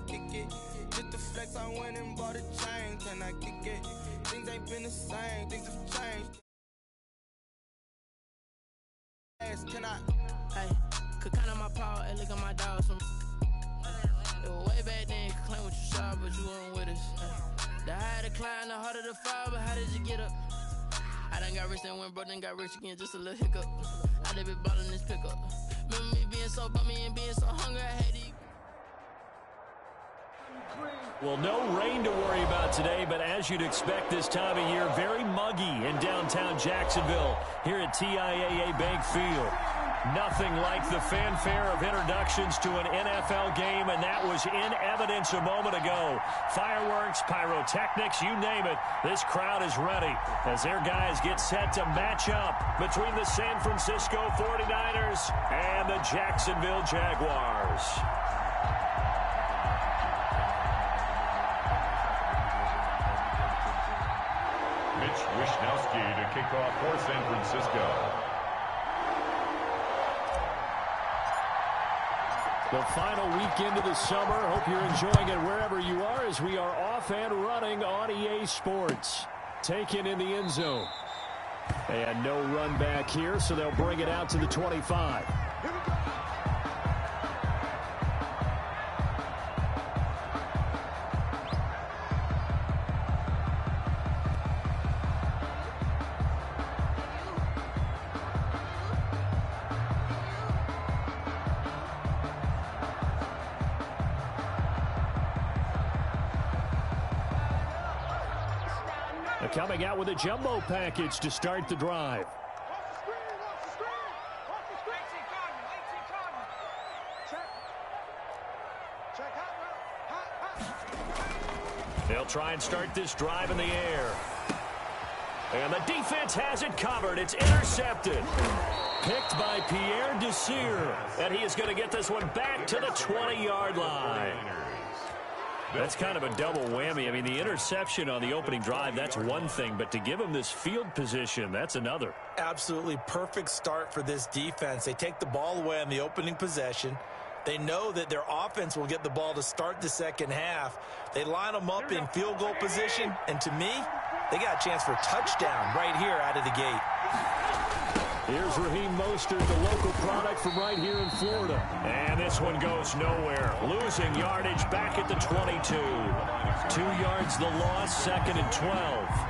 kick it. Just the flex, I went and bought a chain. Can I kick it? Things ain't been the same, things have changed. Can I? Hey, could count on my power and look at my dogs. It was way back then, you could claim what you saw, but you weren't with us. The higher the climb, the harder the fall, but how did you get up? I done got rich, then went broke, then got rich again, just a little hiccup. I done been ballin' this pickup. Remember me being so bummy and being so hungry, I had to eat. Well, no rain to worry about today, but as you'd expect this time of year, very muggy in downtown Jacksonville here at TIAA Bank Field. Nothing like the fanfare of introductions to an NFL game, and that was in evidence a moment ago. Fireworks, pyrotechnics, you name it. This crowd is ready as their guys get set to match up between the San Francisco 49ers and the Jacksonville Jaguars. Wishnowski to kick off for San Francisco. The final weekend of the summer. Hope you're enjoying it wherever you are as we are off and running on EA Sports. Taken in the end zone. And no run back here, so they'll bring it out to the 25. Coming out with a jumbo package to start the drive. They'll try and start this drive in the air. And the defense has it covered. It's intercepted. Picked by Pierre Desir. And he is going to get this one back to the 20-yard line. That's kind of a double whammy. I mean, the interception on the opening drive, that's one thing. But to give him this field position, that's another. Absolutely perfect start for this defense. They take the ball away on the opening possession. They know that their offense will get the ball to start the second half. They line them up in field goal position. And to me, they got a chance for a touchdown right here out of the gate. Here's Raheem Mostert, the local product from right here in Florida. And this one goes nowhere. Losing yardage back at the 22. 2 yards the loss, second and 12.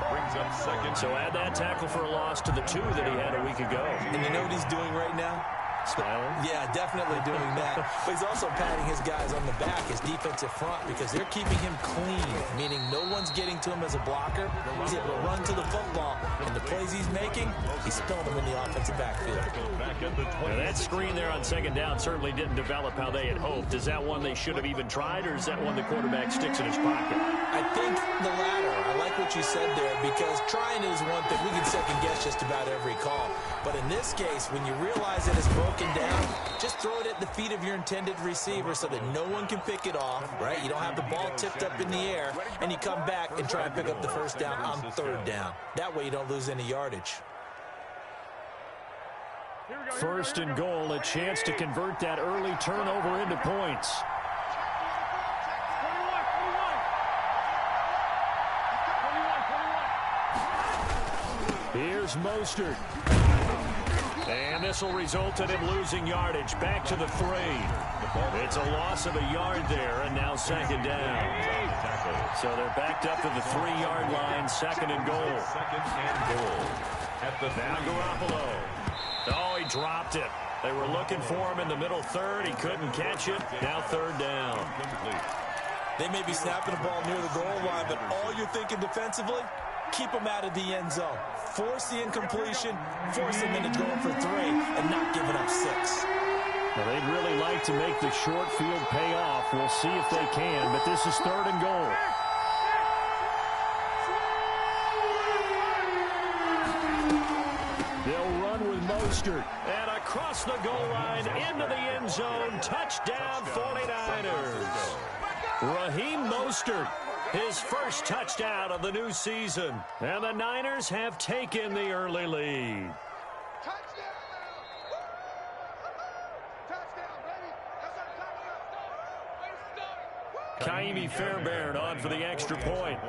Brings up second. So add that tackle for a loss to the 2 that he had a week ago. And you know what he's doing right now? Smiling? Yeah, definitely doing that. But he's also patting his guys on the back, his defensive front, because they're keeping him clean, meaning no one's getting to him as a blocker. He's able to run to the football, and the plays he's making, he's spelling them in the offensive backfield. Now that screen there on second down certainly didn't develop how they had hoped. Is that one they should have even tried, or is that one the quarterback sticks in his pocket? I think the latter. I like what you said there, because trying is one thing. We can second guess just about every call. But in this case, when you realize that it's broken down, just throw it at the feet of your intended receiver so that no one can pick it off, right? You don't have the ball tipped up in the air, and you come back and try and pick up the first down on third down. That way you don't lose any yardage. First and goal, a chance to convert that early turnover into points. Here's Mostert. And this will result in him losing yardage back to the 3. It's a loss of a yard there, and now second down. So they're backed up to the 3-yard line, second and goal. Now Garoppolo. Oh, he dropped it. They were looking for him in the middle third. He couldn't catch it. Now third down. They may be snapping the ball near the goal line, but all you're thinking defensively, keep them out of the end zone. Force the incompletion, force them into going for 3, and not giving up 6. Well, they'd really like to make the short field pay off. We'll see if they can, but this is third and goal. They'll run with Mostert. And across the goal line, into the end zone, touchdown 49ers. Raheem Mostert. His first touchdown of the new season. And the Niners have taken the early lead. Kaimi Fairbairn on for the extra point.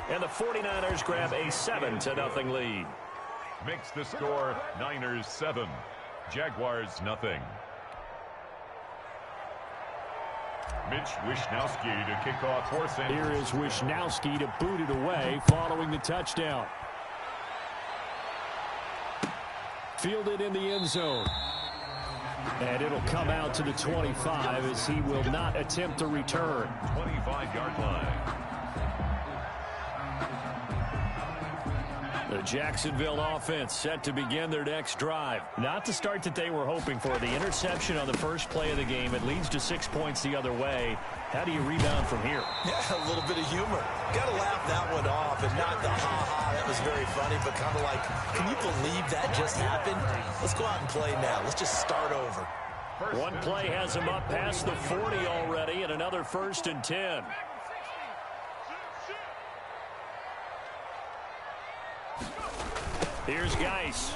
And the 49ers grab a 7-0 lead. Makes the score Niners 7, Jaguars nothing. Mitch Wishnowsky to kick off for San Francisco. Here is Wishnowsky to boot it away following the touchdown. Fielded in the end zone. And it'll come out to the 25 as he will not attempt to return. 25-yard line. The Jacksonville offense set to begin their next drive. Not the start that they were hoping for. The interception on the first play of the game. It leads to 6 points the other way. How do you rebound from here? Yeah, a little bit of humor. Got to laugh that one off, and not the ha-ha, that was very funny, but kind of like, can you believe that just happened? Let's go out and play now. Let's just start over. One play has him up past the 40 already, and another 1st and 10. Here's Geis.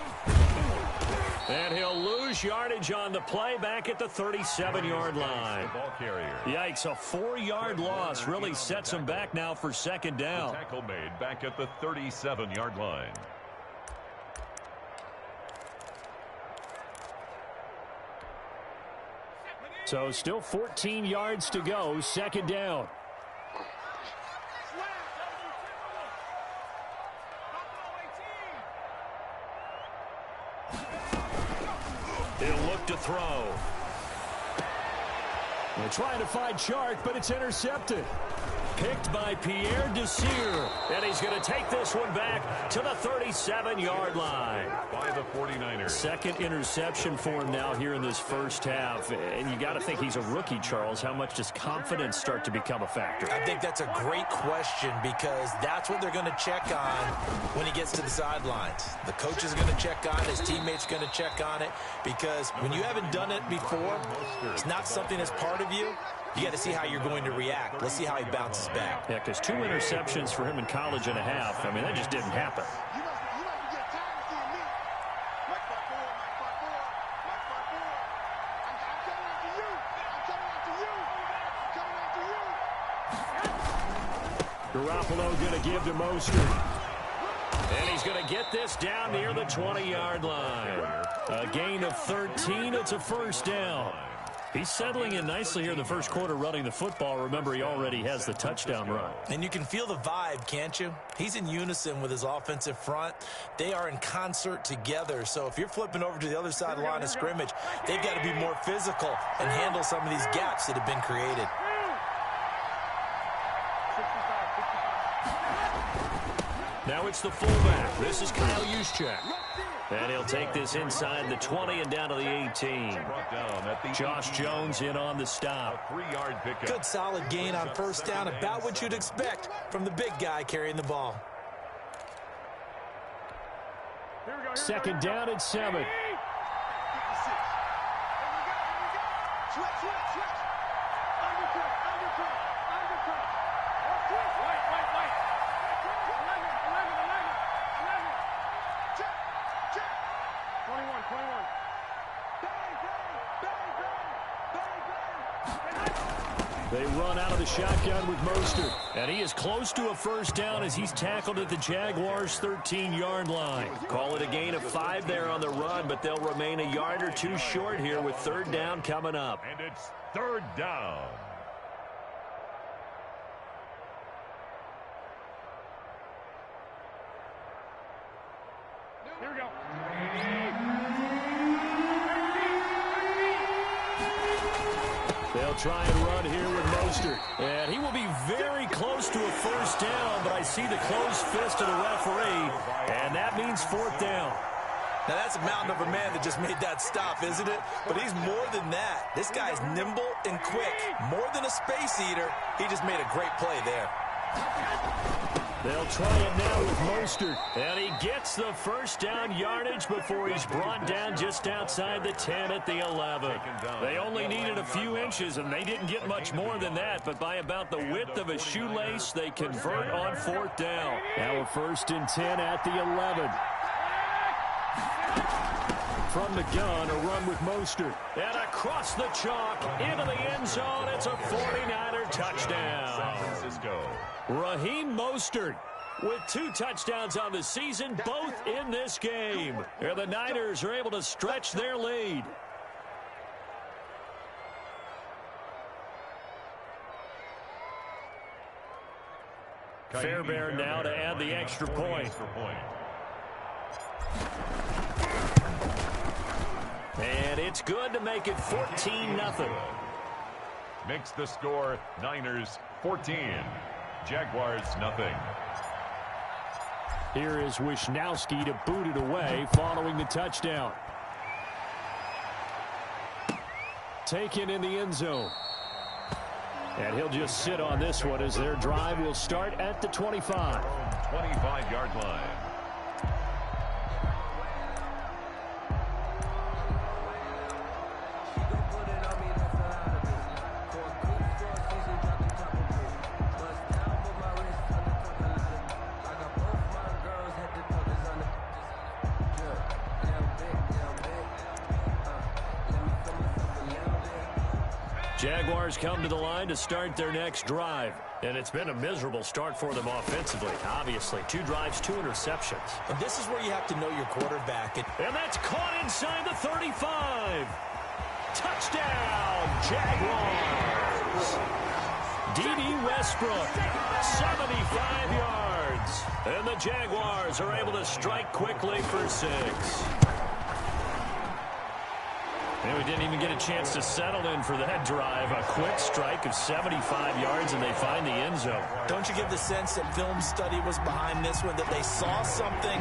And he'll lose yardage on the play back at the 37-yard line. Ball carrier. Yikes, a 4-yard loss really sets him back now for 2nd down. The tackle made back at the 37-yard line. So still 14 yards to go, 2nd down. He'll look to throw. They're trying to find Chark, but it's intercepted. Picked by Pierre Desir. And he's going to take this one back to the 37-yard line. By the 49ers. 2nd interception for him now here in this first half. And you got to think he's a rookie, Charles. How much does confidence start to become a factor? I think that's a great question because that's what they're going to check on when he gets to the sidelines. The coach is going to check on it. His teammates are going to check on it because when you haven't done it before, it's not something that's part of you. You got to see how you're going to react. Let's see how he bounces back. Yeah, because 2 interceptions for him in college and a half. I mean, that just didn't happen. Garoppolo going to give to Mostert. And he's going to get this down near the 20-yard line. A gain of 13. It's a 1st down. He's settling in nicely here in the first quarter running the football. Remember, he already has the touchdown run. And you can feel the vibe, can't you? He's in unison with his offensive front. They are in concert together. So if you're flipping over to the other side of the line of scrimmage, they've got to be more physical and handle some of these gaps that have been created. Now it's the fullback. This is Kyle Juszczyk. And he'll take this inside the 20 and down to the 18. Josh Jones in on the stop. 3-yard pickup. Good solid gain on 1st down, about what you'd expect from the big guy carrying the ball. 2nd down at 7. They run out of the shotgun with Mostert. And he is close to a 1st down as he's tackled at the Jaguars' 13-yard line. Call it a gain of 5 there on the run, but they'll remain a yard or 2 short here with 3rd down coming up. And it's 3rd down. Here we go. They'll try and run here with Mostert. And he will be very close to a 1st down, but I see the closed fist of the referee, and that means 4th down. Now, that's a mountain of a man that just made that stop, isn't it? But he's more than that. This guy's nimble and quick. More than a space eater. He just made a great play there. They'll try it now with Mostert. And he gets the 1st down yardage before he's brought down just outside the 10 at the 11. They only needed a few inches, and they didn't get much more than that. But by about the width of a shoelace, they convert on 4th down. Now a 1st and 10 at the 11. from the gun, a run with Mostert. And across the chalk, into the end zone, it's a 49er touchdown. San Francisco. Raheem Mostert with 2 touchdowns on the season, both in this game. And the Niners are able to stretch their lead. Fairbairn now to add the extra point. And it's good to make it 14-0. Makes the score Niners 14. Jaguars nothing. Here is Wisnowski to boot it away following the touchdown. Taken in the end zone. And he'll just sit on this one as their drive will start at the 25. 25-yard line. Jaguars come to the line to start their next drive. And it's been a miserable start for them offensively. Obviously, 2 drives, 2 interceptions. And this is where you have to know your quarterback. And that's caught inside the 35. Touchdown, Jaguars. D.D. Westbrook, 75 yards. And the Jaguars are able to strike quickly for 6. And we didn't even get a chance to settle in for that drive. A quick strike of 75 yards, and they find the end zone. Don't you get the sense that film study was behind this one, that they saw something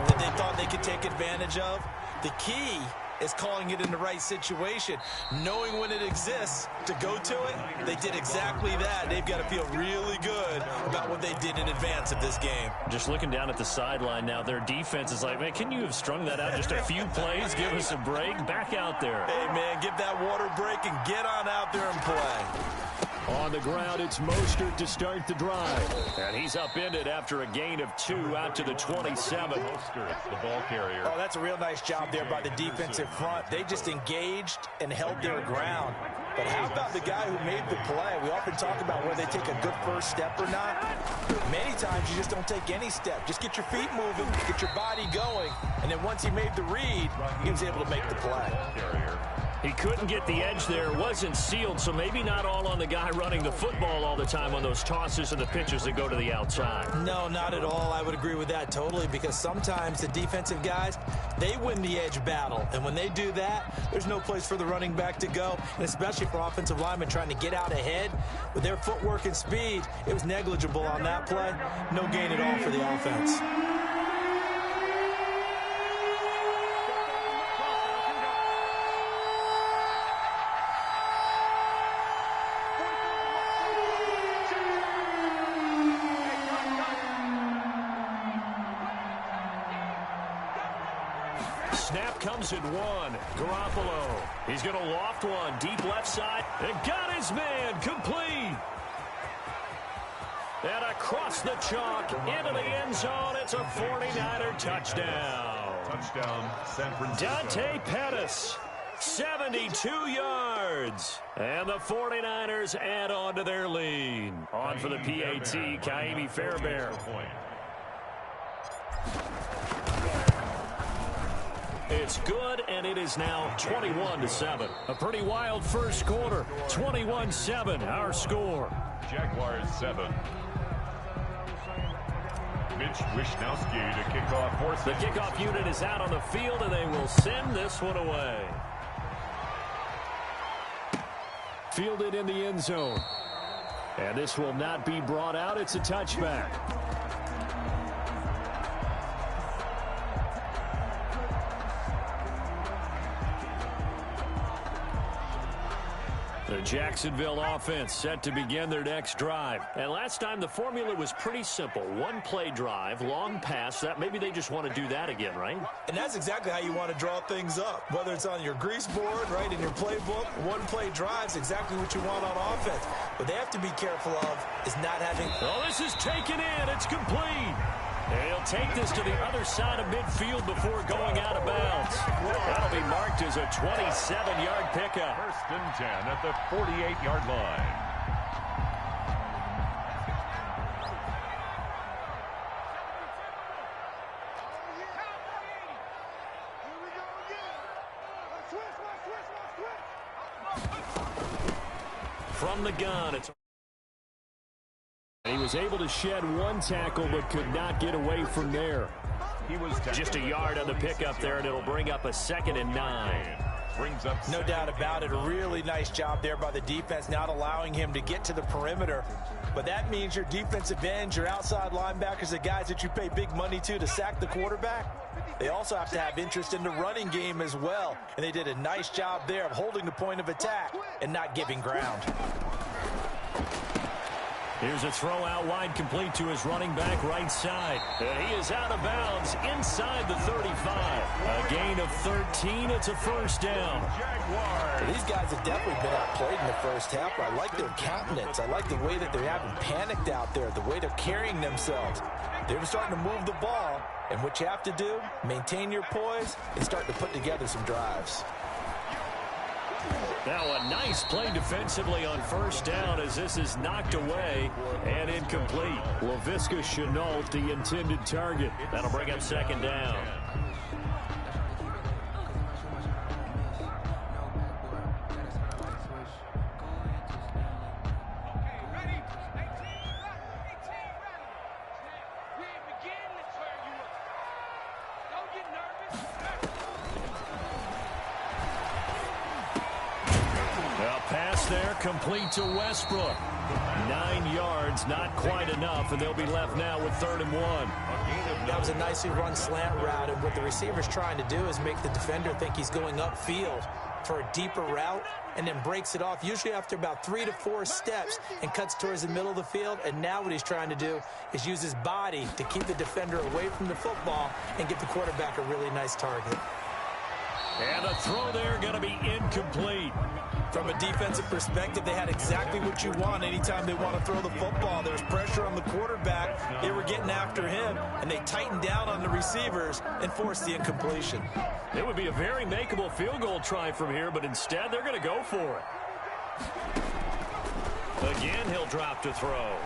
that they thought they could take advantage of? The key is calling it in the right situation, knowing when it exists to go to it. They did exactly that. They've got to feel really good about what they did in advance of this game. Just looking down at the sideline now, their defense is like, man, can you have strung that out just a few plays? Give us a break. Back out there. Hey, man, give that water break and get on out there and play. On the ground, it's Mostert to start the drive. And he's upended after a gain of 2 out to the 27. Mostert, the ball carrier. Oh, that's a real nice job there by the defensive front. They just engaged and held their ground. But how about the guy who made the play? We often talk about whether they take a good first step or not. Many times you just don't take any step. Just get your feet moving, get your body going, and then once he made the read, he was able to make the play. He couldn't get the edge there, wasn't sealed, so maybe not all on the guy running the football all the time on those tosses and the pitches that go to the outside. No, not at all. I would agree with that totally, because sometimes the defensive guys, they win the edge battle. And when they do that, there's no place for the running back to go, and especially for offensive linemen trying to get out ahead. With their footwork and speed, it was negligible on that play. No gain at all for the offense. Snap comes at 1. Garoppolo. He's going to loft one. Deep left side. And got his man. Complete. And across the chalk. Into the end zone. It's a 49er touchdown. Touchdown, San Francisco. Dante Pettis. 72 yards. And the 49ers add on to their lead. On for the PAT, Kaimi Fairbairn. It's good, and it is now 21-7. A pretty wild first quarter. 21-7, our score. Jaguars 7. Mitch Wisnowski to kick off for The kickoff unit is out on the field, and they will send this one away. Fielded in the end zone. And this will not be brought out. It's a touchback. The Jacksonville offense set to begin their next drive. And last time the formula was pretty simple. One play drive, long pass. That maybe they just want to do that again, right? And that's exactly how you want to draw things up. Whether it's on your grease board, right, in your playbook, one play drive is exactly what you want on offense. What they have to be careful of is not having... Oh, this is taken in. It's complete. And he'll take this to the other side of midfield before going out of bounds. That'll be marked as a 27-yard pickup. 1st and 10 at the 48-yard line. From the gun, he was able to shed one tackle but could not get away from there. He was just a yard on the pickup there, and it'll bring up a 2nd and 9. Brings up no doubt about it. A really nice job there by the defense, not allowing him to get to the perimeter. But that means your defensive ends, your outside linebackers, the guys that you pay big money to sack the quarterback, they also have to have interest in the running game as well. And they did a nice job there of holding the point of attack and not giving ground. Here's a throw out wide, complete to his running back right side. And he is out of bounds inside the 35. A gain of 13. It's a 1st down. Well, these guys have definitely been outplayed in the first half. I like their countenance. I like the way that they haven't panicked out there, the way they're carrying themselves. They're starting to move the ball. And what you have to do, maintain your poise and start to put together some drives. Now a nice play defensively on 1st down as this is knocked away and incomplete. Laviska Shenault, the intended target. That'll bring up 2nd down. Complete to Westbrook. 9 yards, not quite enough, and they'll be left now with 3rd and 1. That was a nicely run slant route, and what the receiver's trying to do is make the defender think he's going upfield for a deeper route, and then breaks it off, usually after about 3 to 4 steps, and cuts towards the middle of the field. And now what he's trying to do is use his body to keep the defender away from the football and give the quarterback a really nice target. And the throw there going to be incomplete. From a defensive perspective, they had exactly what you want anytime they want to throw the football. There's pressure on the quarterback. They were getting after him, and they tightened down on the receivers and forced the incompletion. It would be a very makeable field goal try from here, but instead they're going to go for it. Again, he'll drop to throw.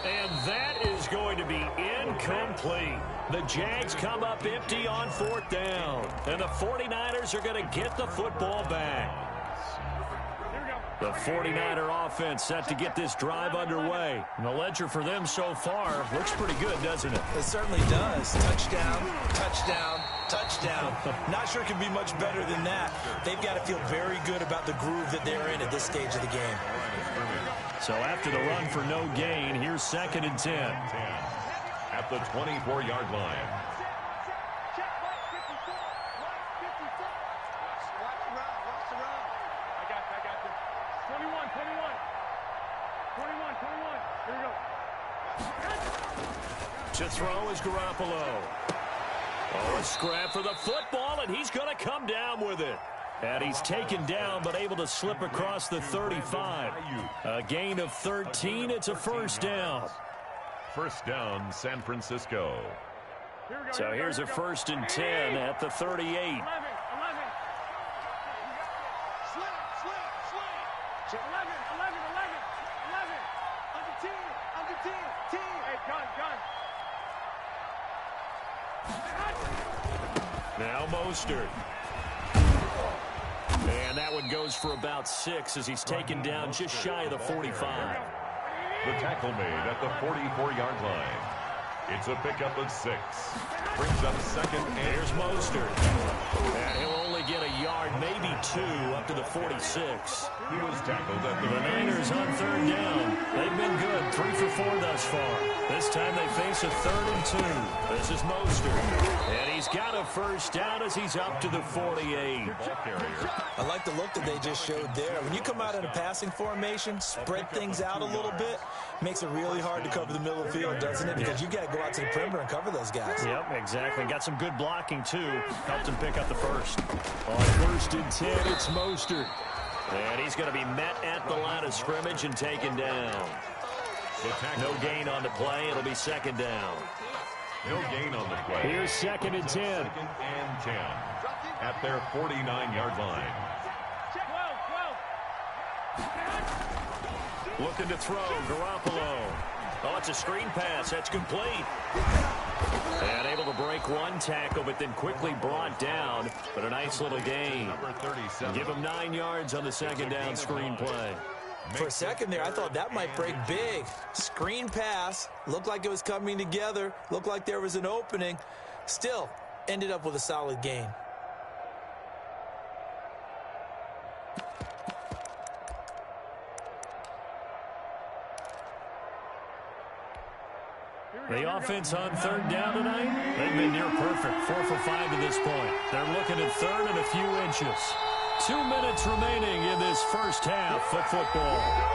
And that is going to be incomplete. The Jags come up empty on 4th down. And the 49ers are going to get the football back. The 49er offense set to get this drive underway. And the ledger for them so far looks pretty good, doesn't it? It certainly does. Touchdown, touchdown, touchdown. Not sure it can be much better than that. They've got to feel very good about the groove that they're in at this stage of the game. So after the run for no gain, here's 2nd and 10. At the 24-yard line. To throw is Garoppolo. Oh, a scrap for the football, and he's going to come down with it. And he's taken down, but able to slip across the 35. A gain of 13. It's a 1st down. 1st down, San Francisco. So here's a 1st and 10 at the 38. 11. Now Mostert. And that one goes for about 6 as he's taken down just shy of the 45. The tackle made at the 44-yard line. It's a pickup of 6. Brings up 2nd and... Here's Mostert. And he'll only get a yard, maybe 2, up to the 46. He was tackled at the... The Niners on 3rd down. They've been good, 3 for 4 thus far. This time they face a 3rd and 2. This is Mostert. And he's got a 1st down as he's up to the 48. I like the look that they just showed there. When you come out in a passing formation, spread things out a little bit, makes it really hard to cover the middle of the field, doesn't it? Because you got to go out to the perimeter and cover those guys. Yep, exactly. Got some good blocking, too. Helped him pick up the 1st. On 1st and 10, it's Mostert. And he's going to be met at the line of scrimmage and taken down. No gain on the play. It'll be second down. No gain on the play. Here's second and 10. Second and 10 at their 49-yard line. Looking to throw, Garoppolo. Oh, it's a screen pass. That's complete. And able to break one tackle, but then quickly brought down. But a nice little gain. Number 37. Give him 9 yards on the second down screen play. For a second there, I thought that might break big. Screen pass. Looked like it was coming together. Looked like there was an opening. Still, ended up with a solid gain. The offense on third down tonight, they've been near perfect. 4 for 5 to this point. They're looking at third and a few inches. 2 minutes remaining in this first half of football.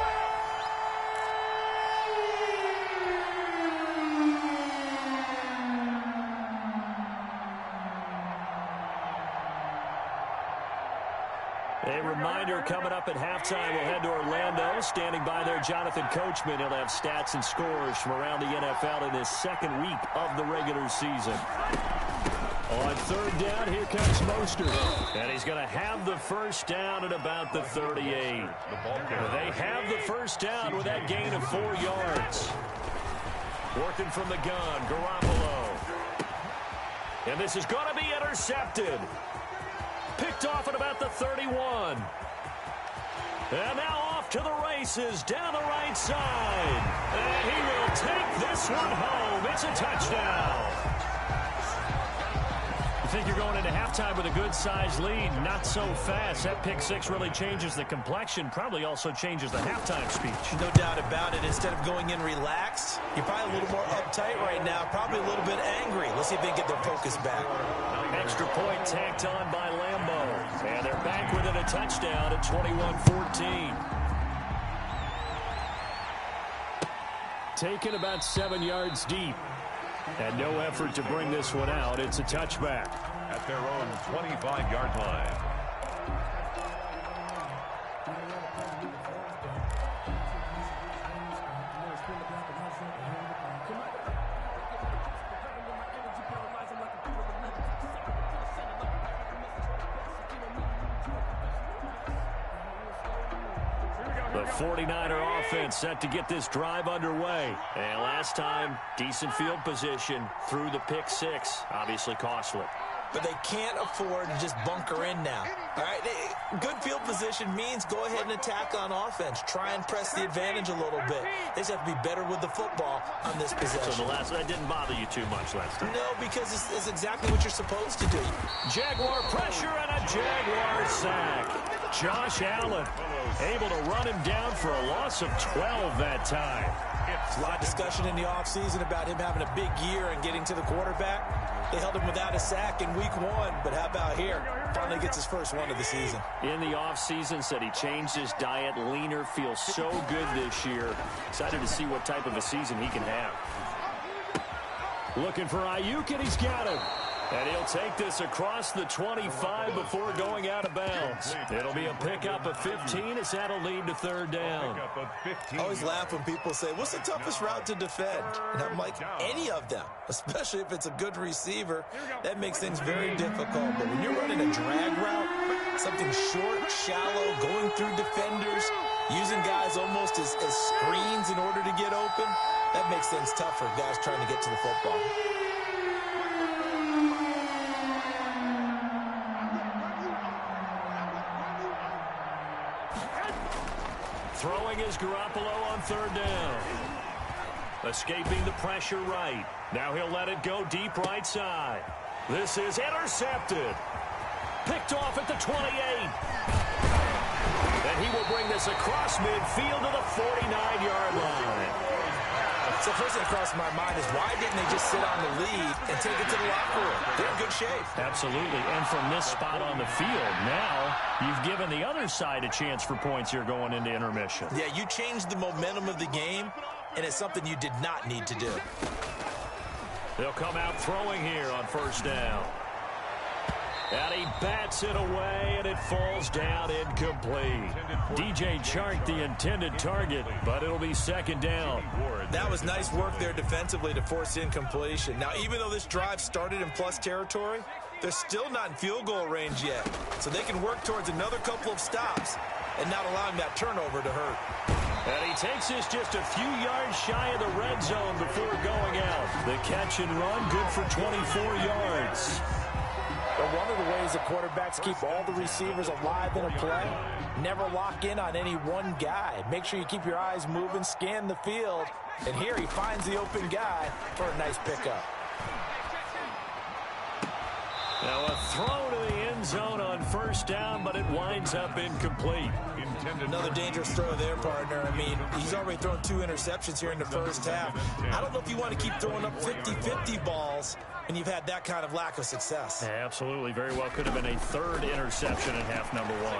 A reminder, coming up at halftime, we'll head to Orlando. Standing by there, Jonathan Coachman. He'll have stats and scores from around the NFL in his second week of the regular season. On third down, here comes Mostert. And he's going to have the first down at about the 38. They have the first down with that gain of 4 yards. Working from the gun, Garoppolo. And this is going to be intercepted. Picked off at about the 31. And now off to the races down the right side. And he will take this one home. It's a touchdown. You think you're going into halftime with a good-sized lead. Not so fast. That pick six really changes the complexion. Probably also changes the halftime speech. No doubt about it. Instead of going in relaxed, you're probably a little more uptight right now. Probably a little bit angry. Let's see if they can get their focus back. Extra point tacked on by Lambeau. And they're back within a touchdown at 21-14. Taken about 7 yards deep. And no effort to bring this one out. It's a touchback. At their own 25-yard line. The 49er offense set to get this drive underway. And last time, decent field position through the pick six. Obviously costly. But they can't afford to just bunker in now. All right, good field position means go ahead and attack on offense. Try and press the advantage a little bit. They just have to be better with the football on this possession. So that didn't bother you too much last time? No, because it's exactly what you're supposed to do. Jaguar pressure and a Jaguar sack. Josh Allen able to run him down for a loss of 12 that time. There's a lot of discussion in the offseason about him having a big year and getting to the quarterback. They held him without a sack in week 1, but how about here? Finally gets his first one of the season. In the offseason, said he changed his diet, leaner, feels so good this year. Excited to see what type of a season he can have. Looking for Ayuk, and he's got him. And he'll take this across the 25 before going out of bounds. It'll be a pickup of 15 as that'll lead to third down. I always laugh when people say, what's the toughest route to defend? And I'm like, any of them, especially if it's a good receiver. That makes things very difficult. But when you're running a drag route, something short, shallow, going through defenders, using guys almost as screens in order to get open, that makes things tough for guys trying to get to the football. Throwing is Garoppolo on third down. Escaping the pressure right. Now he'll let it go deep right side. This is intercepted. Picked off at the 28. And he will bring this across midfield to the 49-yard line. So first thing that crossed my mind is why didn't they just sit on the lead and take it to the locker room? They're in good shape. Absolutely. And from this spot on the field, now you've given the other side a chance for points here going into intermission. Yeah, you changed the momentum of the game, and it's something you did not need to do. They'll come out throwing here on first down. And he bats it away, and it falls down incomplete. DJ Chark, the intended target, but it'll be second down. That was nice work there defensively to force incompletion. Now, even though this drive started in plus territory, they're still not in field goal range yet. So they can work towards another couple of stops and not allowing that turnover to hurt. And he takes this just a few yards shy of the red zone before going out. The catch and run, good for 24 yards. But one of the ways the quarterbacks keep all the receivers alive in a play, never lock in on any one guy. Make sure you keep your eyes moving, scan the field. And here he finds the open guy for a nice pickup. Now a throw to the end zone on first down, but it winds up incomplete. Another dangerous throw there, partner. I mean, he's already thrown 2 interceptions here in the first half. I don't know if you want to keep throwing up 50-50 balls, and you've had that kind of lack of success. Yeah, absolutely. Very well could have been a third interception in half number 1.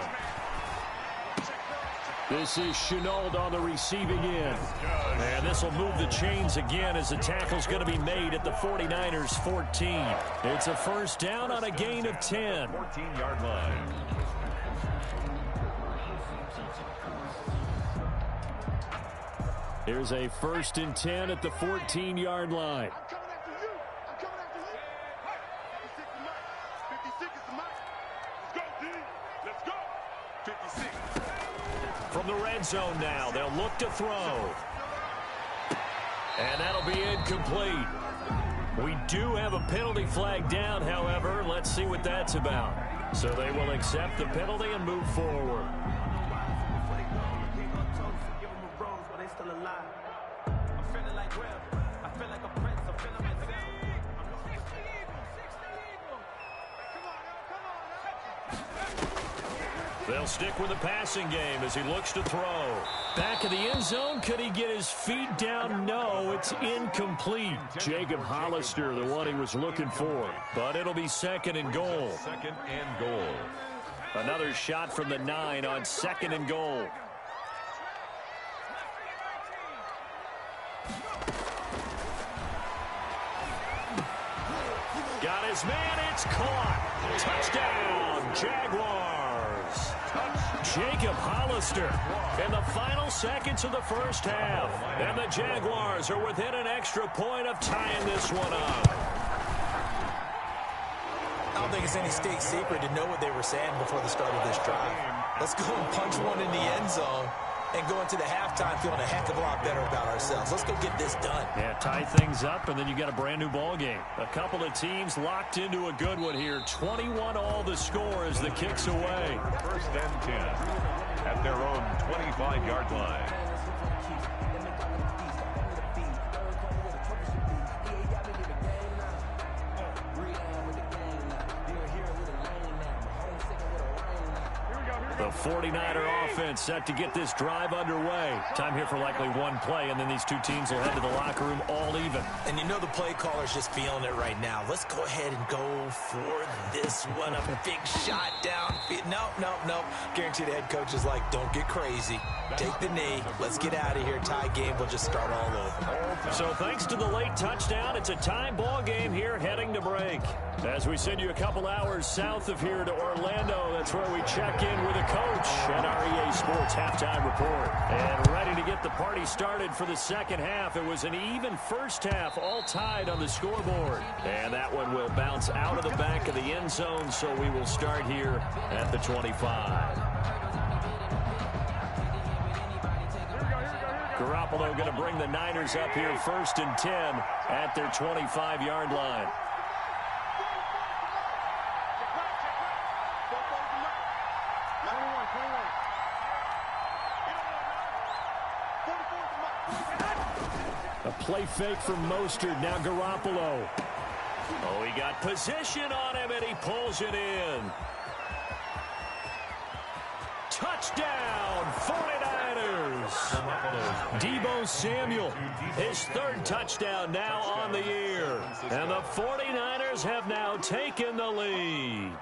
This is Chenault on the receiving end. And this will move the chains again as the tackle's going to be made at the 49ers 14. It's a first down on a gain of 10. 14-yard line. Here's a 1st and 10 at the 14-yard line. From the red zone now, they'll look to throw. And that'll be incomplete. We do have a penalty flag down, however. Let's see what that's about. So they will accept the penalty and move forward. They'll stick with the passing game as he looks to throw. Back of the end zone. Could he get his feet down? No, it's incomplete. Jacob Hollister, the one he was looking for. But it'll be 2nd and goal. 2nd and goal. Another shot from the 9 on 2nd and goal. Got his man. It's caught. Touchdown, Jaguars. Jacob Hollister in the final seconds of the first half. And the Jaguars are within an extra point of tying this one up. I don't think it's any state secret to know what they were saying before the start of this drive. Let's go and punch one in the end zone and go into the halftime feeling a heck of a lot better about ourselves. Let's go get this done. Yeah, tie things up, and then you got a brand new ball game. A couple of teams locked into a good one here. 21 all the score as the kick's away. 1st and 10 at their own 25-yard line. The 49er offense set to get this drive underway. Time here for likely one play, and then these two teams will head to the locker room all even. And you know the play caller's just feeling it right now. Let's go ahead and go for this one. A big shot down. No. Guarantee the head coach is like, don't get crazy. Take the knee. Let's get out of here. Tie game will just start all over. So thanks to the late touchdown, it's a tie ball game here heading to break. As we send you a couple hours south of here to Orlando, that's where we check in with a coach at our EA Sports Halftime Report. And ready to get the party started for the second half. It was an even first half, all tied on the scoreboard. And that one will bounce out of the back of the end zone, so we will start here at the 25. Garoppolo going to bring the Niners up here 1st and 10 at their 25-yard line. A play fake from Mostert. Now Garoppolo. Oh, he got position on him, and he pulls it in. Touchdown, 49ers. Deebo Samuel, his 3rd touchdown now on the year. And the 49ers have now taken the lead.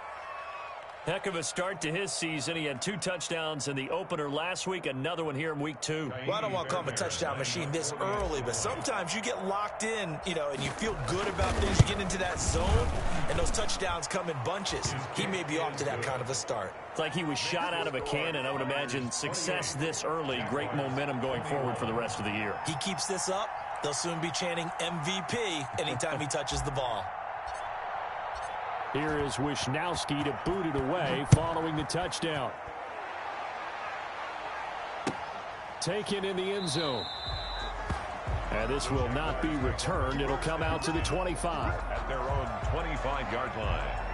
Heck of a start to his season. He had 2 touchdowns in the opener last week, another one here in week 2. Well, I don't want to call him a touchdown machine this early, but sometimes you get locked in, and you feel good about things. You get into that zone, and those touchdowns come in bunches. He may be off to that kind of a start. It's like he was shot out of a cannon. I would imagine success this early, great momentum going forward for the rest of the year. He keeps this up, they'll soon be chanting MVP anytime he touches the ball. Here is Wishnowski to boot it away following the touchdown. Taken in the end zone. And this will not be returned. It'll come out to the 25. At their own 25-yard line.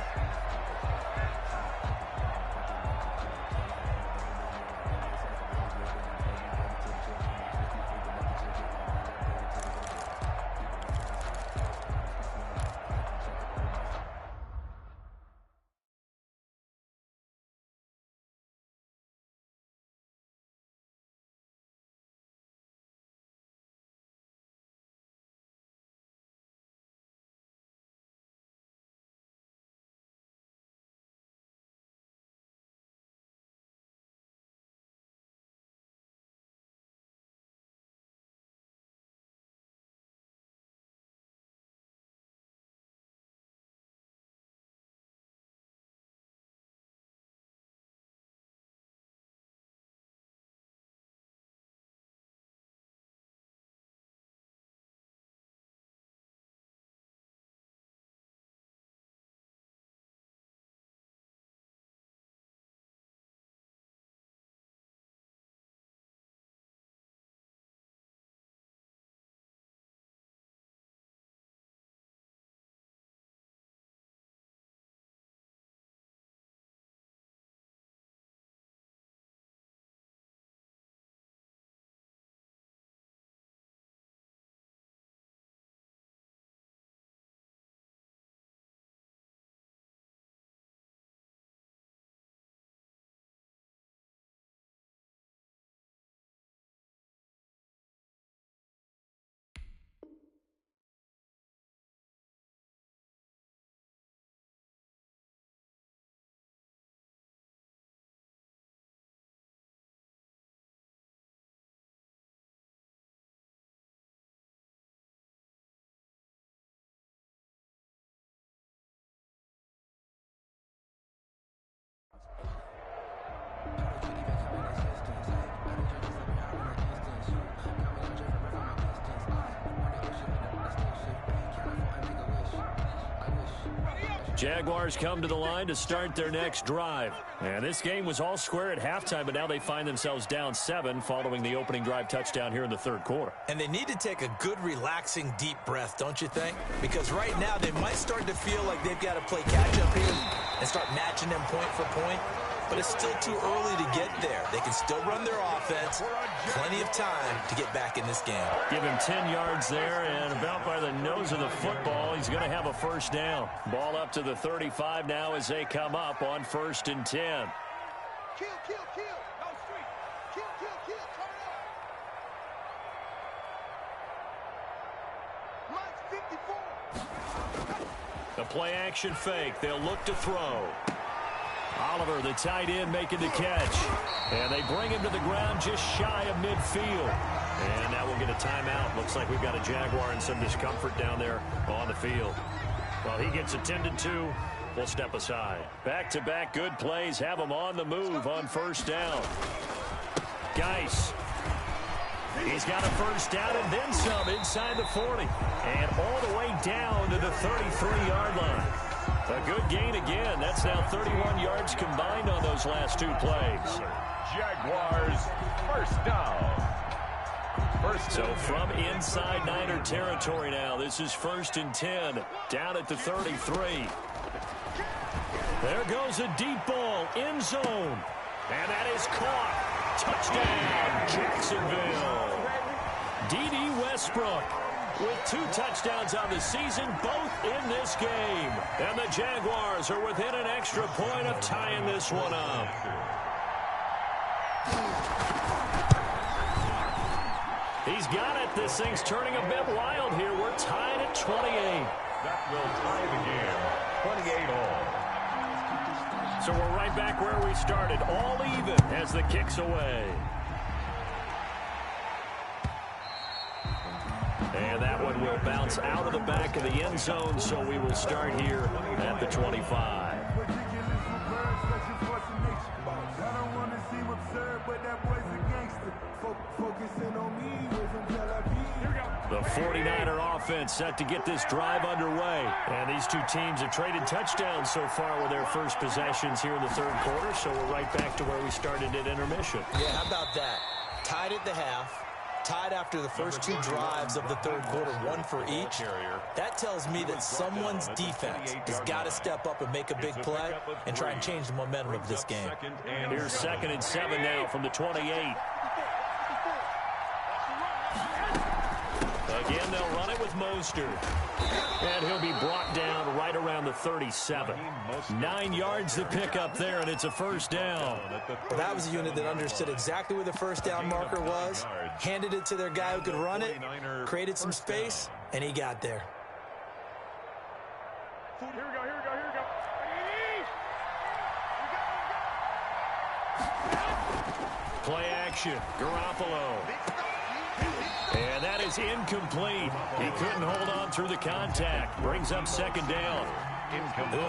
Jaguars come to the line to start their next drive. And this game was all square at halftime, but now they find themselves down 7 following the opening drive touchdown here in the third quarter. And they need to take a good, relaxing, deep breath, don't you think? Because right now they might start to feel like they've got to play catch-up here and start matching them point for point. But it's still too early to get there. They can still run their offense. Plenty of time to get back in this game. Give him 10 yards there, and about by the nose of the football, he's going to have a first down. Ball up to the 35 now as they come up on 1st and 10. Kill, kill, kill. No street. Kill, kill, kill. Turn up. Mike's 54. The play-action fake. They'll look to throw. Oliver, the tight end, making the catch. And they bring him to the ground just shy of midfield. And now we'll get a timeout. Looks like we've got a Jaguar in some discomfort down there on the field. Well, he gets attended to. We'll step aside. Back-to-back good plays. Have him on the move on first down. Geis. He's got a first down and then some inside the 40. And all the way down to the 33-yard line. A good gain again. That's now 31 yards combined on those last 2 plays. Jaguars, first down. So from inside Niner territory now, this is 1st and 10, down at the 33. There goes a deep ball, end zone. And that is caught. Touchdown, Jacksonville. D.D. Westbrook with 2 touchdowns on the season, both in this game. And the Jaguars are within an extra point of tying this one up. He's got it. This thing's turning a bit wild here. We're tied at 28. That will tie the game. 28 all. So we're right back where we started, all even as the kick's away. And that one will bounce out of the back of the end zone, so we will start here at the 25. The 49er offense set to get this drive underway. And these two teams have traded touchdowns so far with their first possessions here in the third quarter, so we're right back to where we started at intermission. Yeah, how about that? Tied at the half. Tied after the first two drives of the third quarter, one for each. That tells me that someone's defense has got to step up and make a big play and try and change the momentum of this game. Here's 2nd and 7 now from the 28. Again, they'll run it with Mostert. And he'll be brought down right around the 37. 9 yards to pick up there, and it's a first down. Well, that was a unit that understood exactly where the first down marker was, handed it to their guy who could run it, created some space, and he got there. Here we go, here we go, here we go. Play action, Garoppolo. And that is incomplete. He couldn't hold on through the contact. Brings up 2nd down.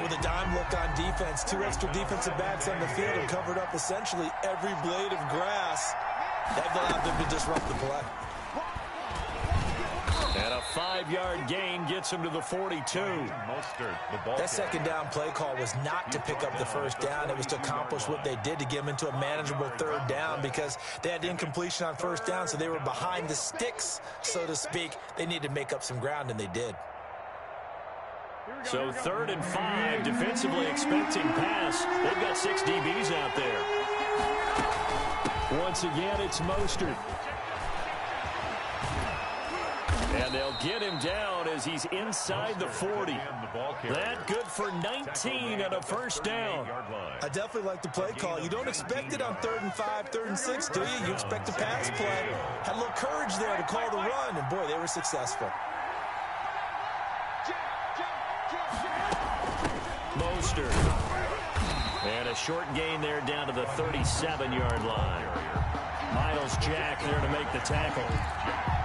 With a dime look on defense, 2 extra defensive backs on the field and covered up essentially every blade of grass. That allowed them to disrupt the play. And a 5-yard gain gets him to the 42. That 2nd down play call was not to pick up the first down. It was to accomplish what they did, to get them into a manageable 3rd down, because they had incompletion on 1st down, so they were behind the sticks, so to speak. They needed to make up some ground, and they did. So 3rd and 5, defensively expecting pass. They've got 6 DBs out there. Once again, it's Mostert. And they'll get him down as he's inside the 40. That good for 19 and a first down. I definitely like the play call. You don't expect it on 3rd and 5, 3rd and 6, do you? You expect a pass play. Had a little courage there to call the run, and boy, they were successful. Mostert. And a short gain there down to the 37-yard line. Miles Jack there to make the tackle.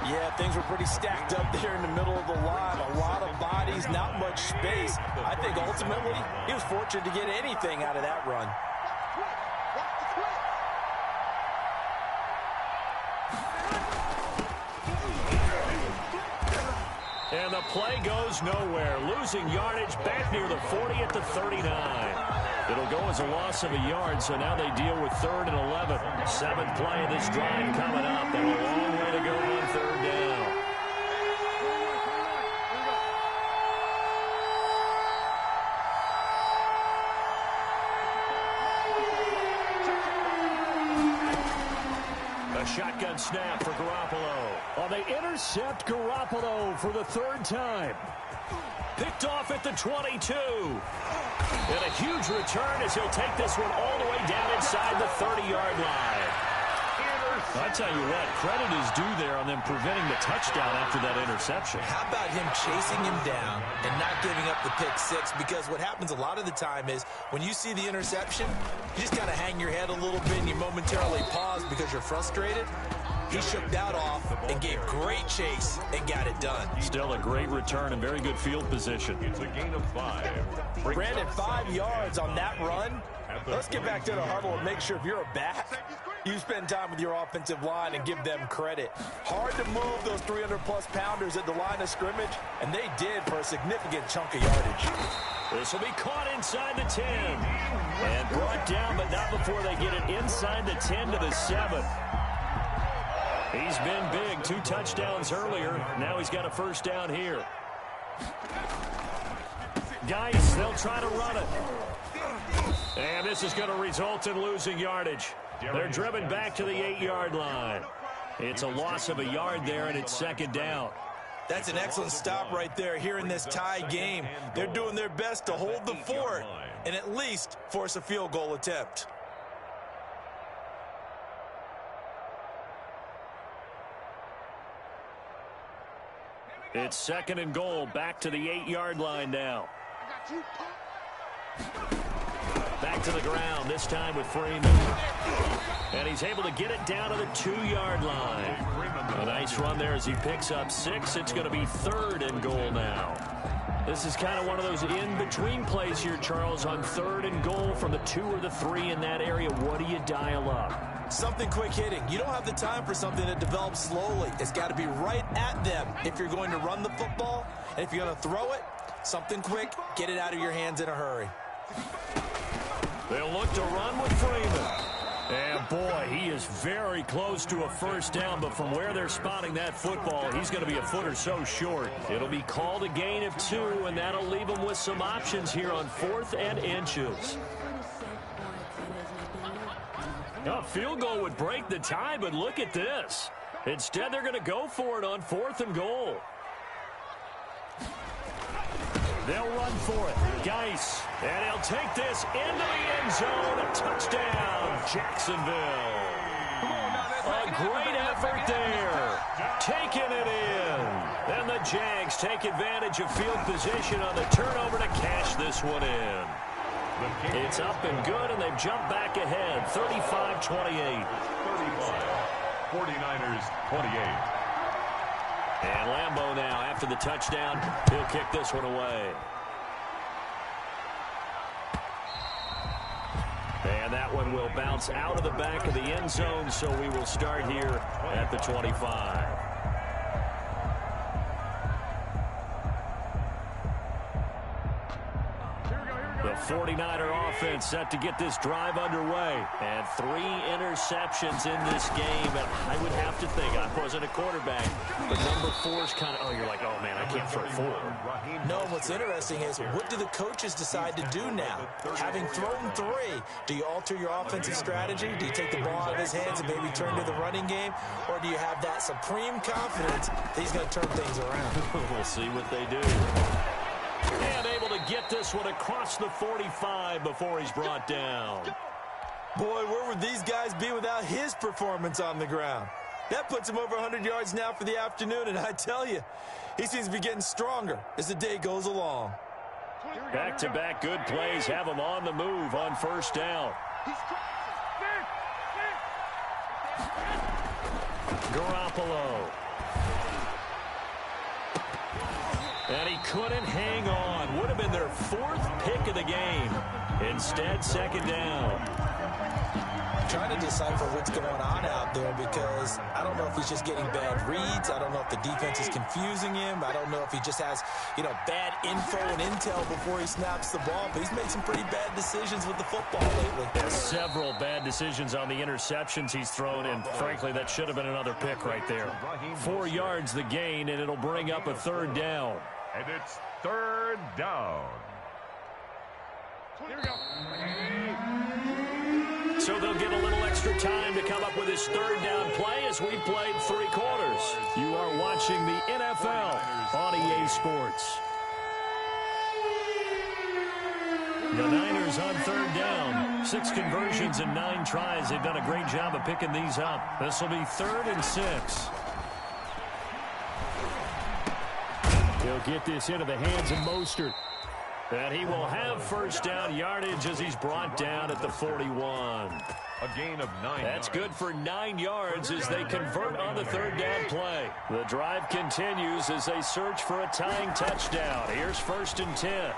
Yeah, things were pretty stacked up there in the middle of the line. A lot of bodies, not much space. I think ultimately he was fortunate to get anything out of that run. And the play goes nowhere. Losing yardage back near the 40 at the 39. It'll go as a loss of a yard, so now they deal with 3rd and 11. 7th play of this drive coming up, and a long way to go on 3rd down. A shotgun snap for Garoppolo. Oh, they intercept Garoppolo for the 3rd time. Picked off at the 22. And a huge return as he'll take this one all the way down inside the 30-yard line. I tell you what, credit is due there on them preventing the touchdown after that interception. How about him chasing him down and not giving up the pick 6? Because what happens a lot of the time is when you see the interception, you just kind of hang your head a little bit and you momentarily pause because you're frustrated. He shook that off and gave great chase and got it done. Still a great return and very good field position. It's a gain of 5. Brandon, 5 yards on that run. Let's get back to the huddle and make sure if you're a back, you spend time with your offensive line and give them credit. Hard to move those 300-plus pounders at the line of scrimmage, and they did for a significant chunk of yardage. This will be caught inside the 10. And brought down, but not before they get it inside the 10 to the 7. He's been big. 2 touchdowns earlier. Now he's got a first down here. Geis, they'll try to run it. And this is going to result in losing yardage. They're driven back to the 8-yard line. It's a loss of a yard there, and it's 2nd down. That's an excellent stop right there here in this tie game. They're doing their best to hold the fort and at least force a field goal attempt. It's 2nd and goal, back to the 8-yard line now. Back back to the ground, this time with Freeman. And he's able to get it down to the 2-yard line. A nice run there as he picks up 6. It's going to be 3rd and goal now. This is kind of one of those in-between plays here, Charles, on 3rd and goal from the 2 or the 3 in that area. What do you dial up? Something quick hitting. You don't have the time for something that develops slowly. It's got to be right at them if you're going to run the football. And if you're going to throw it, something quick, get it out of your hands in a hurry. They'll look to run with Freeman. And, boy, he is very close to a first down, but from where they're spotting that football, he's going to be a foot or so short. It'll be called a gain of 2, and that'll leave him with some options here on 4th and inches. A field goal would break the tie, but look at this. Instead, they're going to go for it on 4th and goal. They'll run for it. Geis. And he'll take this into the end zone. A touchdown, Jacksonville. A great effort there. Taking it in. And the Jags take advantage of field position on the turnover to cash this one in. It's up and good, and they've jumped back ahead. 35-28. 49ers 28. And Lambeau now, after the touchdown, he'll kick this one away. And that one will bounce out of the back of the end zone, so we will start here at the 25. The 49er offense set to get this drive underway. And 3 interceptions in this game. And I would have to think, I wasn't a quarterback, but number 4's kind of, you're like, oh, man, I can't throw 4. No, what's interesting is, what do the coaches decide to do now? Having thrown 3, do you alter your offensive strategy? Do you take the ball out of his hands and maybe turn to the running game? Or do you have that supreme confidence that he's going to turn things around? We'll see what they do. And able to get this one across the 45 before he's brought down. Boy, where would these guys be without his performance on the ground? That puts him over 100 yards now for the afternoon, and I tell you, he seems to be getting stronger as the day goes along. Back-to-back good plays have him on the move on first down. Garoppolo. And he couldn't hang on. Would have been their 4th pick of the game. Instead, 2nd down. Trying to decipher what's going on out there, because I don't know if he's just getting bad reads. I don't know if the defense is confusing him. I don't know if he just has, bad info and intel before he snaps the ball. But he's made some pretty bad decisions with the football lately. There's several bad decisions on the interceptions he's thrown, and frankly, that should have been another pick right there. 4 yards the gain, and it'll bring up a 3rd down. And it's 3rd down. Here we go. So they'll get a little extra time to come up with his 3rd down play as we played 3 quarters. You are watching the NFL on EA Sports. The Niners on 3rd down. 6 conversions and 9 tries. They've done a great job of picking these up. This will be 3rd and 6. He'll get this into the hands of Mostert. And he will have first down yardage as he's brought down at the 41. A gain of 9. That's good for 9 yards as they convert on the 3rd down play. The drive continues as they search for a tying touchdown. Here's 1st and 10.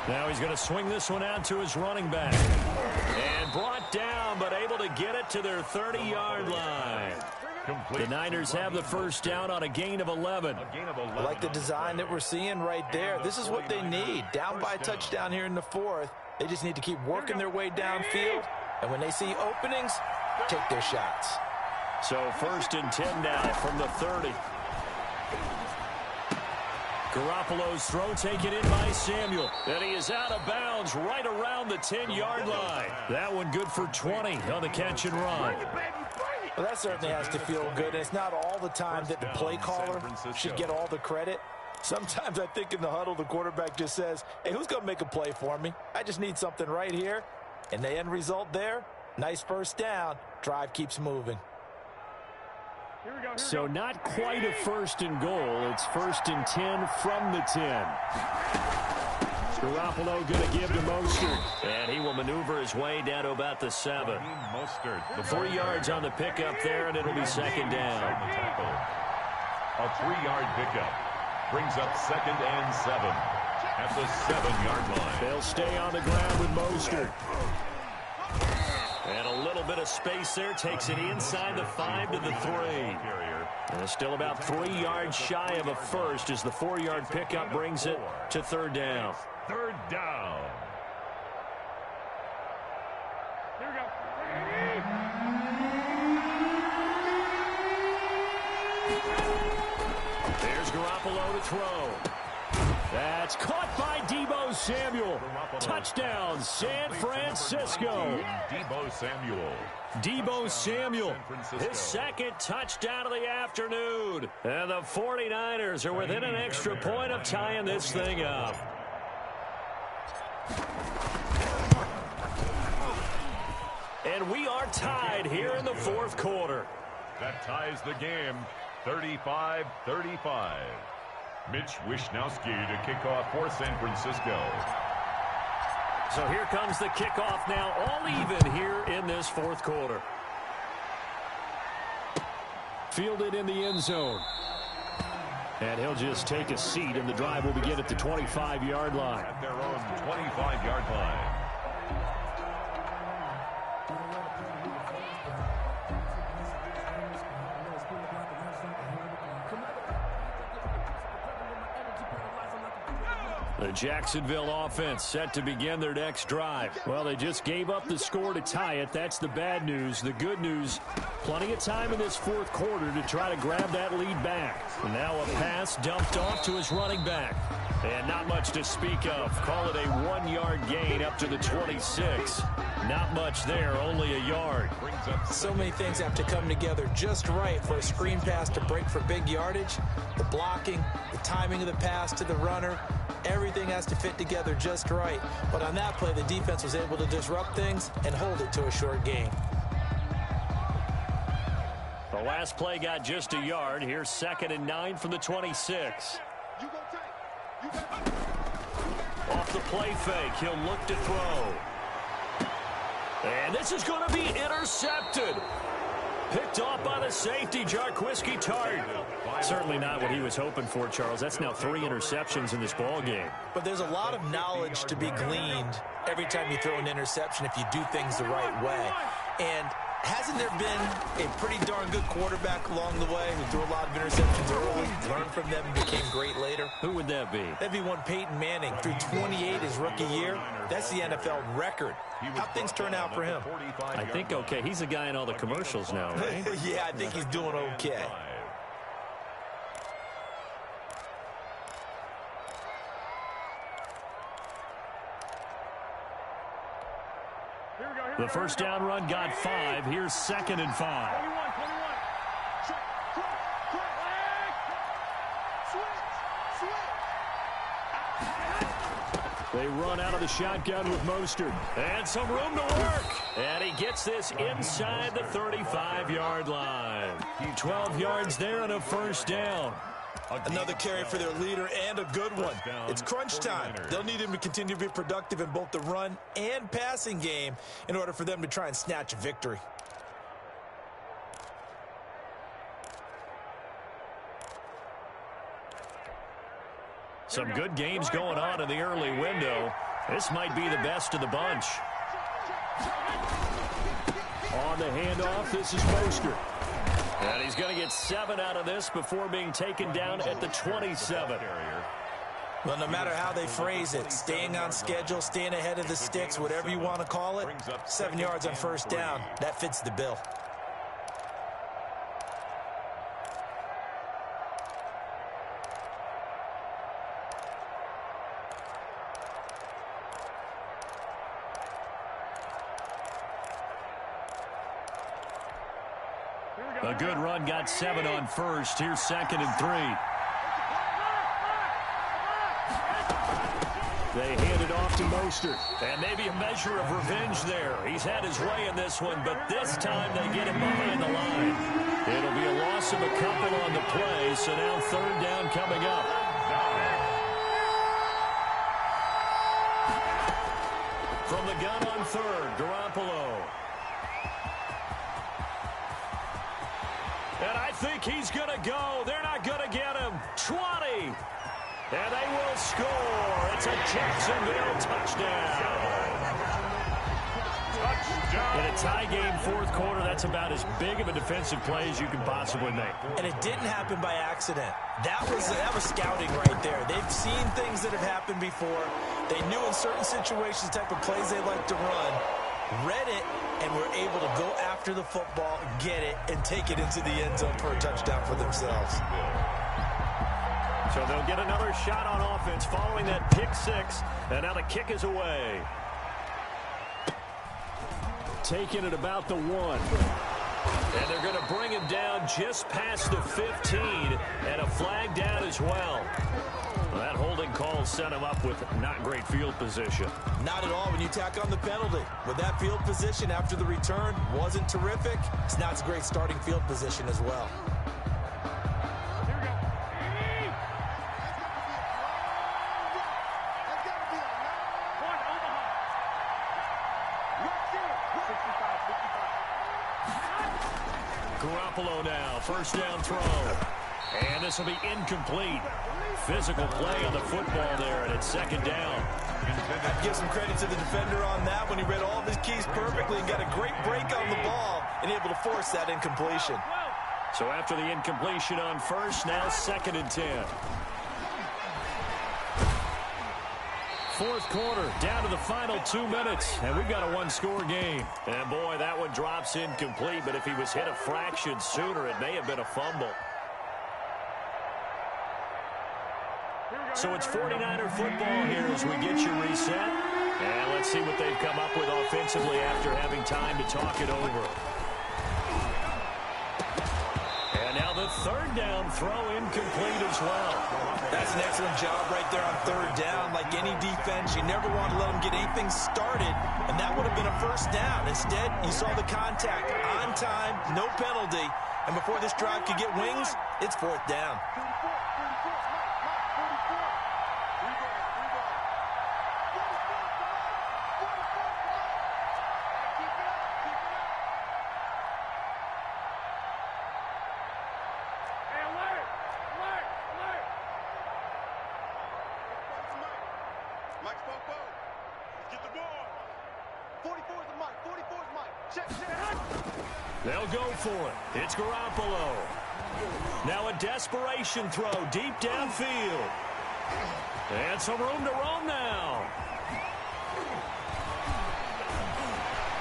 Now he's going to swing this one out to his running back. And brought down, but able to get it to their 30-yard line. The Niners have the first down on a gain of 11. I like the design that we're seeing right there. This is what they need. Down by a touchdown here in the 4th. They just need to keep working their way downfield. And when they see openings, take their shots. So 1st and 10 now from the 30. Garoppolo's throw taken in by Samuel. And he is out of bounds right around the 10-yard line. That one good for 20 on the catch and run. Well, that certainly has to feel good. And it's not all the time that the play caller should get all the credit. Sometimes I think in the huddle, the quarterback just says, hey, who's going to make a play for me? I just need something right here. And the end result there, nice first down. Drive keeps moving. So not quite a 1st and goal. It's 1st and 10 from the 10. Garoppolo going to give to Mostert. And he maneuver his way down to about the 7. The 3 yards on the pickup there, and it'll be second down. A 3-yard pickup brings up 2nd and 7 at the 7-yard line. They'll stay on the ground with Mostert. And a little bit of space there. Takes it inside the 5 to the 3. And still about 3 yards shy of a first as the 4-yard pickup brings it to 3rd down. 3rd down. Here we go. There's Garoppolo to throw. That's caught by Deebo Samuel. Touchdown, San Francisco. Deebo Samuel, his 2nd touchdown of the afternoon. And the 49ers are within an extra point of tying this thing up. And we are tied here in the 4th quarter. That ties the game, 35-35. Mitch Wishnowski to kick off for San Francisco. So here comes the kickoff now, all even here in this 4th quarter. Fielded in the end zone. And he'll just take a seat, and the drive will begin at the 25-yard line. At their own 25-yard line. The Jacksonville offense set to begin their next drive. Well, they just gave up the score to tie it. That's the bad news. The good news, plenty of time in this 4th quarter to try to grab that lead back. And now a pass dumped off to his running back. And not much to speak of. Call it a 1-yard gain up to the 26. Not much there, only a yard. So many things have to come together just right for a screen pass to break for big yardage. The blocking, the timing of the pass to the runner, everything has to fit together just right. But on that play, the defense was able to disrupt things and hold it to a short gain. The last play got just a yard. Here's 2nd and 9 from the 26. Off the play fake, he'll look to throw. And this is going to be intercepted. Picked off by the safety, Jarquiski Tart. Certainly not what he was hoping for, Charles. That's now 3 interceptions in this ball game. But there's a lot of knowledge to be gleaned every time you throw an interception if you do things the right way. And hasn't there been a pretty darn good quarterback along the way who threw a lot of interceptions early, learned from them, and became great later? Who would that be? That'd be one Peyton Manning. Threw 28 his rookie year. That's the NFL record. How'd things turn out for him? I think okay. He's a guy in all the commercials now, right? Yeah, I think he's doing okay. The first down run got 5. Here's 2nd and 5. They run out of the shotgun with Mostert. And some room to work. And he gets this inside the 35-yard line. 12 yards there and a first down. Another carry for their leader and a good one. It's crunch time. They'll need him to continue to be productive in both the run and passing game in order for them to try and snatch a victory. Some good games going on in the early window. This might be the best of the bunch. On the handoff, this is Mostert. And he's going to get 7 out of this before being taken down at the 27. Well, no matter how they phrase it, staying on schedule, staying ahead of the sticks, whatever you want to call it, 7 yards on first down, that fits the bill. A good run got 7 on first. Here's 2nd and 3. They hand it off to Mostert. And maybe a measure of revenge there. He's had his way in this one, but this time they get him behind the line. It'll be a loss of a couple on the play, so now 3rd down coming up. From the gun on third, Garoppolo. And I think he's going to go. They're not going to get him. 20. And they will score. It's a Jacksonville touchdown. In a tie game, fourth quarter, that's about as big of a defensive play as you can possibly make. And it didn't happen by accident. That was scouting right there. They've seen things that have happened before. They knew in certain situations the type of plays they like to run, read it, and were able to go after the football, get it, and take it into the end zone for a touchdown for themselves. So they'll get another shot on offense following that pick six, and now the kick is away. Taking it about the 1. And they're going to bring him down just past the 15, and a flag down as well. That holding call set him up with not great field position. Not at all when you tack on the penalty. With that field position after the return wasn't terrific, it's not a great starting field position as well. Garoppolo now, first down throw. And this will be incomplete. Physical play on the football there, and it's second down. I'd give some credit to the defender on that when he read all of his keys perfectly and got a great break on the ball and able to force that incompletion. So after the incompletion on first, now second and 10. Fourth quarter, down to the final 2 minutes, and we've got a one-score game. And boy, that one drops incomplete, but if he was hit a fraction sooner, it may have been a fumble. So it's 49er football here as we get you reset. And let's see what they've come up with offensively after having time to talk it over. And now the third down throw incomplete as well. That's an excellent job right there on third down. Like any defense, you never want to let them get anything started, and that would have been a first down. Instead, you saw the contact on time, no penalty, and before this drive could get wings, it's fourth down. They'll go for it. It's Garoppolo. Now a desperation throw deep downfield. And some room to roam now.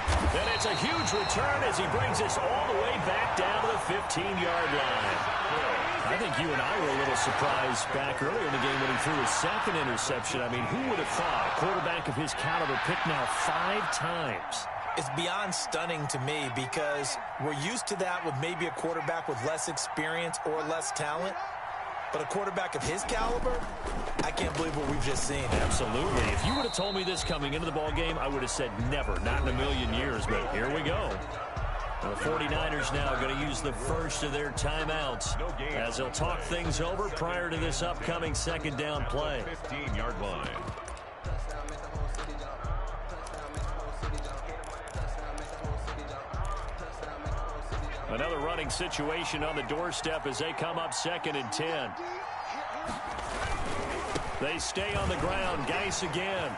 And it's a huge return as he brings us all the way back down to the 15-yard line. I think you and I were a little surprised back earlier in the game when he threw his second interception. I mean, who would have thought a quarterback of his caliber picked now 5 times? It's beyond stunning to me because we're used to that with maybe a quarterback with less experience or less talent. But a quarterback of his caliber, I can't believe what we've just seen. Absolutely. If you would have told me this coming into the ballgame, I would have said never, not in a million years. But here we go. The 49ers now going to use the first of their timeouts as they'll talk things over prior to this upcoming second down play. 15-yard line. Another running situation on the doorstep as they come up second and 10. They stay on the ground. Geis again.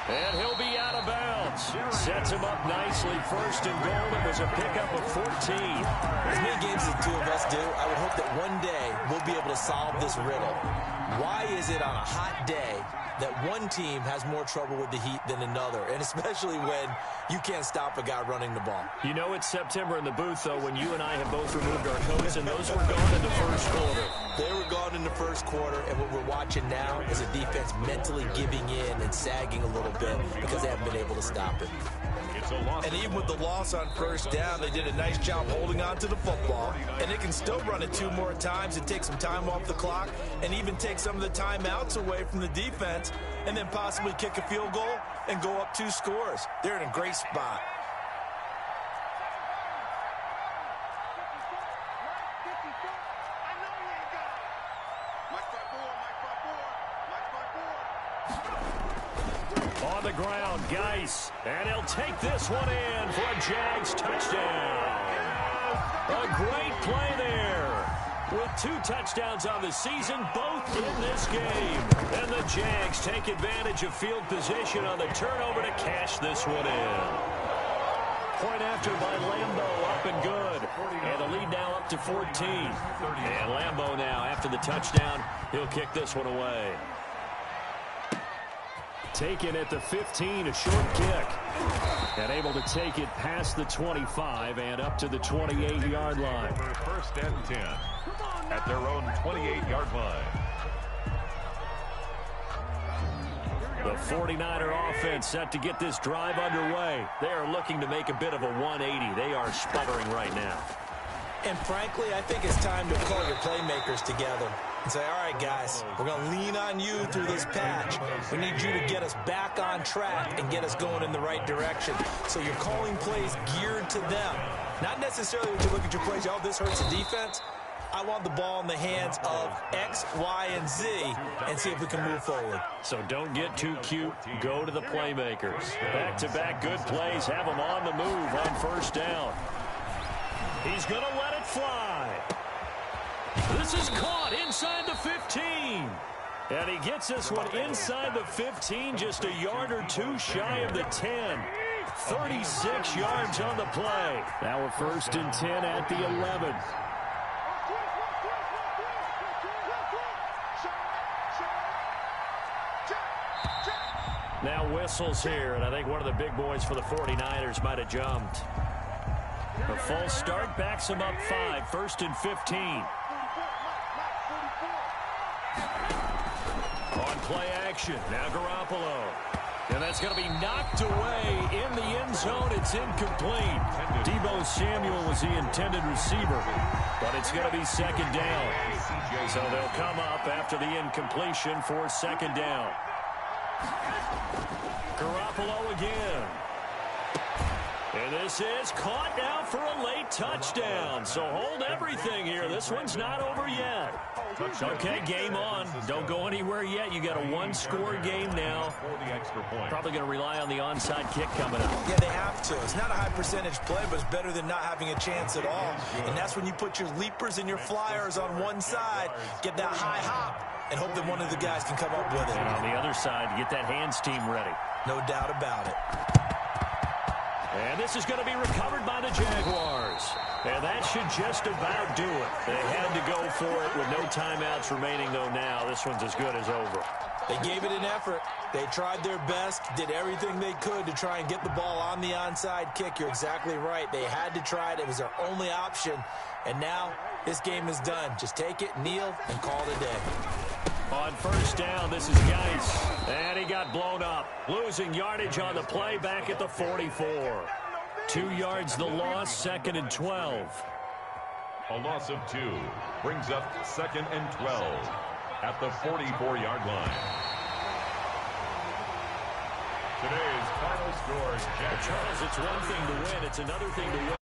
And he'll be out of bounds. Sets him up nicely. First and goal. It was a pickup of 14. As many games as the two of us do, I would hope that one day we'll be able to solve this riddle. Why is it on a hot day that one team has more trouble with the heat than another, and especially when you can't stop a guy running the ball? You know it's September in the booth, though, when you and I have both removed our coats, and those were gone in the first quarter. They were gone in the first quarter, and what we're watching now is a defense mentally giving in and sagging a little bit because they haven't been able to stop it. And even with the loss on first down, they did a nice job holding on to the football. And they can still run it 2 more times and take some time off the clock and even take some of the timeouts away from the defense and then possibly kick a field goal and go up 2 scores. They're in a great spot. On the ground, Geis. And he'll take this one in for a Jags touchdown. A great play there. With 2 touchdowns on the season, both in this game. And the Jags take advantage of field position on the turnover to cash this one in. Point after by Lambeau, up and good. And the lead now up to 14. And Lambeau now, after the touchdown, he'll kick this one away. Taken at the 15, a short kick. And able to take it past the 25 and up to the 28-yard line. First and 10 at their own 28-yard line. The 49er offense set to get this drive underway. They are looking to make a bit of a 180. They are sputtering right now. And frankly, I think it's time to call your playmakers together and say, all right, guys, we're going to lean on you through this patch. We need you to get us back on track and get us going in the right direction. So you're calling plays geared to them. Not necessarily when you look at your plays, oh, this hurts the defense. I want the ball in the hands of X, Y, and Z and see if we can move forward. So don't get too cute. Go to the playmakers. Back-to-back good plays. Have them on the move on first down. He's going to let it fly. This is caught inside the 15. And he gets this one inside the 15, just a yard or 2 shy of the 10. 36 yards on the play. Now a first and 10 at the 11. Now whistles here, and I think one of the big boys for the 49ers might have jumped. The full start backs him up 5, first and 15. On play action, now Garoppolo. And that's going to be knocked away in the end zone. It's incomplete. Deebo Samuel was the intended receiver, but it's going to be second down. So they'll come up after the incompletion for second down. Garoppolo again. And this is caught now for a late touchdown. So hold everything here. This one's not over yet. Okay, game on. Don't go anywhere yet. You got a 1-score game now. Probably going to rely on the onside kick coming up. Yeah, they have to. It's not a high percentage play, but it's better than not having a chance at all. And that's when you put your leapers and your flyers on one side, get that high hop, and hope that one of the guys can come up with it. And on the other side, get that hands team ready. No doubt about it. And this is going to be recovered by the Jaguars. And that should just about do it. They had to go for it with no timeouts remaining, though now. This one's as good as over. They gave it an effort. They tried their best, did everything they could to try and get the ball on the onside kick. You're exactly right. They had to try it. It was their only option. And now this game is done. Just take it, kneel, and call it a day. On first down, this is Geis. And he got blown up. Losing yardage on the play back at the 44. 2 yards the loss, second and 12. A loss of 2 brings up second and 12 at the 44-yard line. Today's final score, Charles, it's one thing to win. It's another thing to win